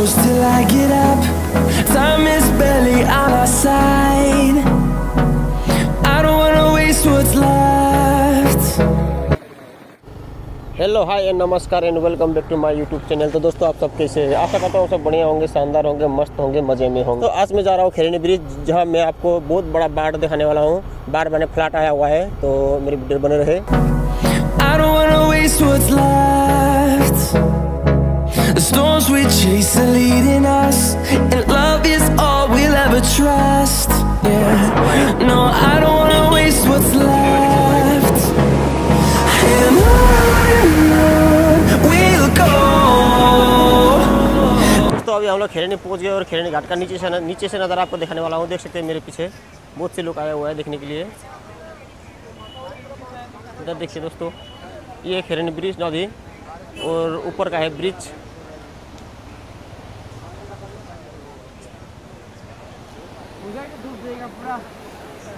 close till I get up. Time is barely on our side. I don't wanna waste what's left. Hello hi and नमस्कार and welcome back to my YouTube channel. तो दोस्तों आप सब कैसे हैं? आशा करता हूँ सब बढ़िया होंगे, शानदार होंगे, मस्त होंगे, मजे में होंगे। तो आज मैं जा रहा हूँ खेरनी ब्रिज, जहाँ मैं आपको बहुत बड़ा बाढ़ दिखाने वाला हूँ। बाढ़ बने फ्लैट आया हुआ है, तो मेरी वीडियो बने रहे। I don't wanna waste what's left. The storms we chase are leading us, and love is all we'll ever trust. Yeah, no, I don't wanna waste what's left. And on we'll go. तो अभी हम लोग खेरनी पहुँच गए और खेरनी घाट का नीचे से नज़ारा आपको दिखाने वाला हूँ। देख सकते हैं मेरे पीछे बहुत से लोग आए हुए हैं देखने के लिए। इधर देखिए दोस्तों, ये खेरनी ब्रिज नदी और ऊपर का है ब्रिज।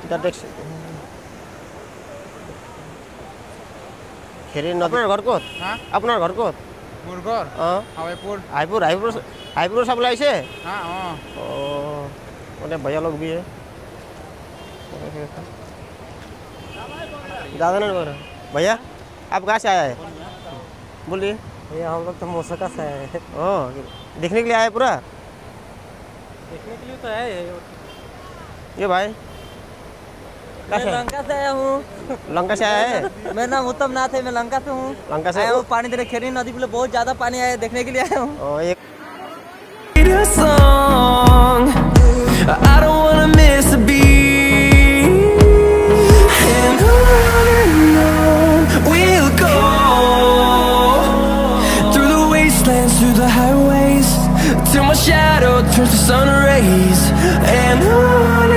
इधर देख सकते हैं खेरनी नदी। अपना घर को अपना घर को हाईपुर सब लाई से भैया लोग भी है। ज़्यादा नहीं बोल रहे भैया, आप कहाँ से आया है? बोलिए भैया। हम लोग तो मोसका से आए हैं। ओह, देखने के लिए आए पूरा? देखने के लिए तो है ये भाई मैं लंका से आया हूँ। लंका से आया है? मेरा नाम उत्तम नाथ है, मैं लंका से हूँ। लंका से आया हूँ पानी देने। खेरनी नदी पे बहुत ज़्यादा पानी आया है, देखने के लिए आया हूँ। एक Song. I don't wanna miss a beat. And on we'll go. Through the wastelands, through the highways, till my shadow turns to sun rays. And on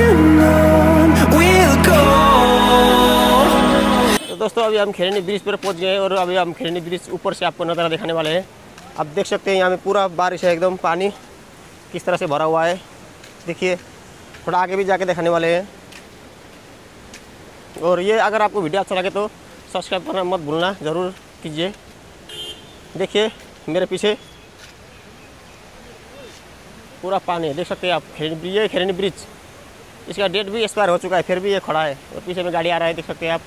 we'll go. तो दोस्तों अभी हम खेरनी ब्रिज पर पहुंच गए और अभी हम खेरनी ब्रिज ऊपर से आपको नज़ारा दिखाने वाले हैं। आप देख सकते हैं यहाँ में पूरा बारिश है, एकदम पानी किस तरह से भरा हुआ है। देखिए थोड़ा आगे भी जाके दिखाने वाले हैं। और ये अगर आपको वीडियो अच्छा लगे तो सब्सक्राइब करना मत भूलना, ज़रूर कीजिए। देखिए मेरे पीछे पूरा पानी है, देख सकते हैं आप। ये खेरनी ब्रिज, इसका डेट भी एक्सपायर हो चुका है, फिर भी ये खड़ा है और पीछे में गाड़ी आ रहा है, देख सकते हैं आप।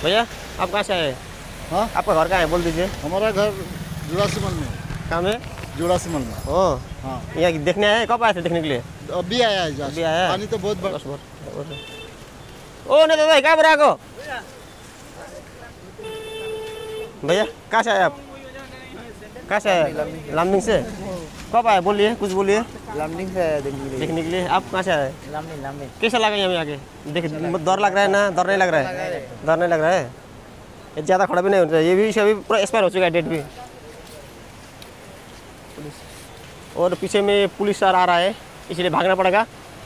भैया आप कहाँ से आए हैं? हाँ, आपका घर कहाँ है बोल दीजिए। हमारा घर जोड़ासीमल में। कहाँ में? जोड़ासीमल में। ओह हाँ, यहाँ देखने आए? कब आए थे देखने के लिए? अभी आया है। अभी आया है? पानी तो बहुत बड़ा। ओ नहीं दादा, क्या बना को भैया? कहाँ से आए आप? कहाँ से आए? लामडिंग से। कब आए बोलिए, कुछ बोलिए। लामडिंग से आया देखने के लिए। आप कहाँ से आए? लामडिंग। कैसा लगा यहाँ आके? देख डर लग रहा है ना? डर नहीं लग रहा है? डर नहीं लग रहा है? ये ज़्यादा खड़ा भी नहीं होता है, ये भी अभी पूरा एक्सपायर हो चुका है डेट भी। और पीछे में पुलिस सर आ रहा है, इसलिए भागना पड़ेगा,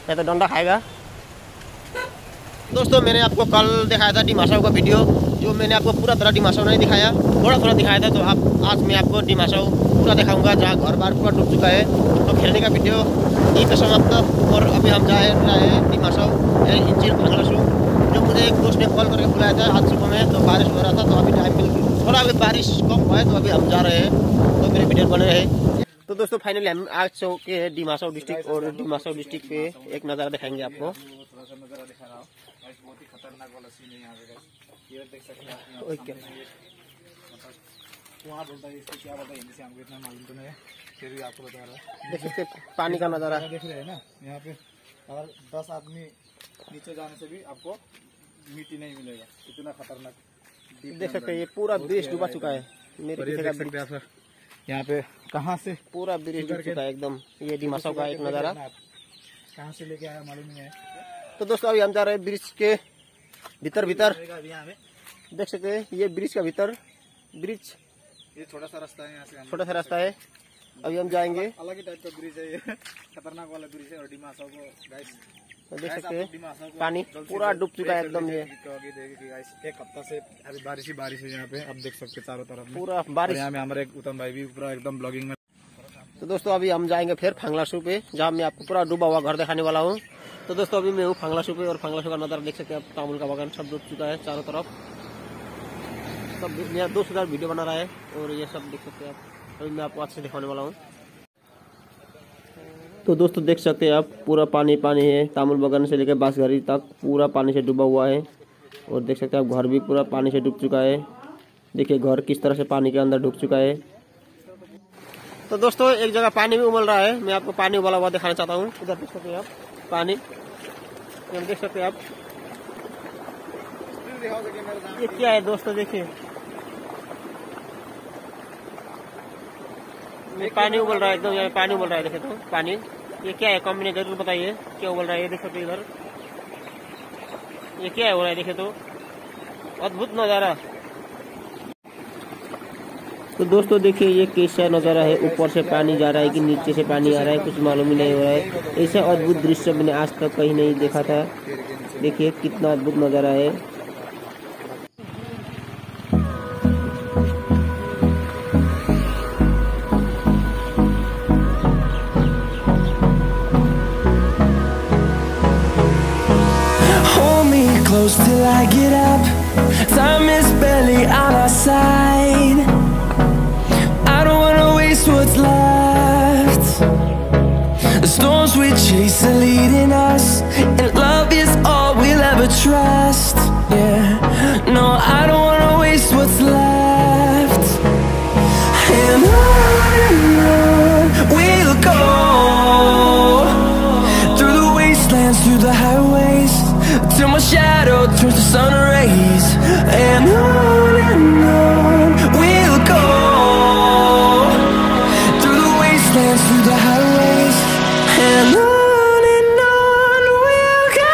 नहीं तो डंडा खाएगा। दोस्तों मैंने आपको कल दिखाया था डिमा हासाओ का वीडियो, जो मैंने आपको पूरा तरह डिमा हासाओ नहीं दिखाया, थोड़ा थोड़ा दिखाया था। तो आज मैं आपको डिमा हासाओ पूरा दिखाऊंगा, जहाँ घर बार पूरा डूब चुका है। तो खेलने का वीडियो यही पे समाप्त। और अभी हम जा रहे हैं डिमा हासाओ इंचिल भांगलासू, जो मुझे एक दोस्त ने कॉल करके बुलाया था आज सुबह में। तो बारिश हो रहा था, तो अभी टाइम बिल्कुल थोड़ा अभी बारिश कम हुआ है, तो अभी हम जा रहे हैं। तो मेरे वीडियो बने रहे। तो दोस्तों फाइनली हम आ चुके हैं डिमा हासाओ डिस्ट्रिक्ट, और डिमा हासाओ डिस्ट्रिक्ट पे एक नज़ारा दिखाएंगे आपको। देख सकते पानी का नज़ारा देख रहे हैं ना, यहाँ पे अगर 10 आदमी नीचे जाने से भी आपको मिट्टी नहीं मिलेगा, इतना खतरनाक। देख सकते हैं ये पूरा ब्रिज डूबा चुका है। मेरे पीछे का ब्रिज यहाँ पे कहाँ से पूरा ब्रिज डूब चुका है एकदम। ये डिमा हासाओ का एक नज़ारा कहाँ से लेके आया मालूम नहीं है। तो दोस्तों अभी हम जा रहे हैं ब्रिज के भीतर। देख सकते हैं ये ब्रिज का भीतर ब्रिज, ये छोटा सा रास्ता है, यहाँ से छोटा सा रास्ता है। अभी हम जाएंगे। अलग ही टाइप का ब्रिज है ये, खतरनाक वाला ब्रिज है। और डिमा हासाओ को गाइस तो देख सकते हैं पानी पूरा डूब चुका है एकदम। ये एक हफ्ता से अभी बारिश ही बारिश है यहाँ पे, आप देख सकते हैं चारों तरफ पूरा बारिश। यहाँ में हमारे एक उत्तम भाई भी पूरा एकदम ब्लॉगिंग में। तो दोस्तों अभी हम जाएंगे फिर फांगलासू पे, जहाँ मैं आपको पूरा डूबा हुआ घर दिखाने वाला हूँ। तो दोस्तों अभी मैं हूँ फांगलासू पे, और फांगलासू का नज़ारा देख सकते हैं आप। तामुल का बागान सब डूब चुका है चारों तरफ। सब मेरा दोस्त वीडियो बना रहा है, और ये सब देख सकते हैं आप। अभी मैं आपको अच्छे से दिखाने वाला हूँ। तो दोस्तों देख सकते हैं आप, पूरा पानी पानी है। तामुल बगान से लेकर बांसघारी तक पूरा पानी से डूबा हुआ है। और देख सकते हैं आप, घर भी पूरा पानी से डूब चुका है। देखिए घर किस तरह से पानी के अंदर डूब चुका है। तो दोस्तों एक जगह पानी भी उबल रहा है, मैं आपको पानी उबला हुआ दिखाना चाहता हूँ। इधर देख सकते हैं आप पानी, देख सकते हैं आप, ये क्या है दोस्तों, देखिए पानी उबल रहा है एकदम, यहाँ पानी उबल रहा है। देखे तो पानी, ये क्या है कंपनी जरूर बताइए क्या उबल रहा है। ये देख सकते इधर, ये क्या है हो रहा है, देखे तो अद्भुत नज़ारा। तो दोस्तों देखिए ये कैसा नज़ारा है, ऊपर से पानी जा रहा है कि नीचे से पानी आ रहा है, कुछ मालूम ही नहीं हो रहा है। ऐसा अद्भुत दृश्य मैंने आज तक कहीं नहीं देखा था। देखिए कितना अद्भुत नज़ारा है। Close till I get up. Time is barely on our side. I don't wanna waste what's left. The storms we chase are leading us, and love is all we'll ever trust. Yeah, no, I don't wanna waste what's left. And on we'll go, through the wastelands, through the highways, till my shadow turns to sun rays. And on we'll go, through the wastelands, through the highways, and on we'll go.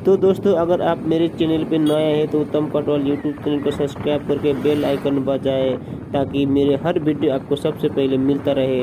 तो दोस्तों अगर आप मेरे channel पे नए हैं तो उत्तम कटवाल यूट्यूब चैनल को सब्सक्राइब करके बेल आइकन बजाएं, ताकि मेरे हर वीडियो आपको सबसे पहले मिलता रहे।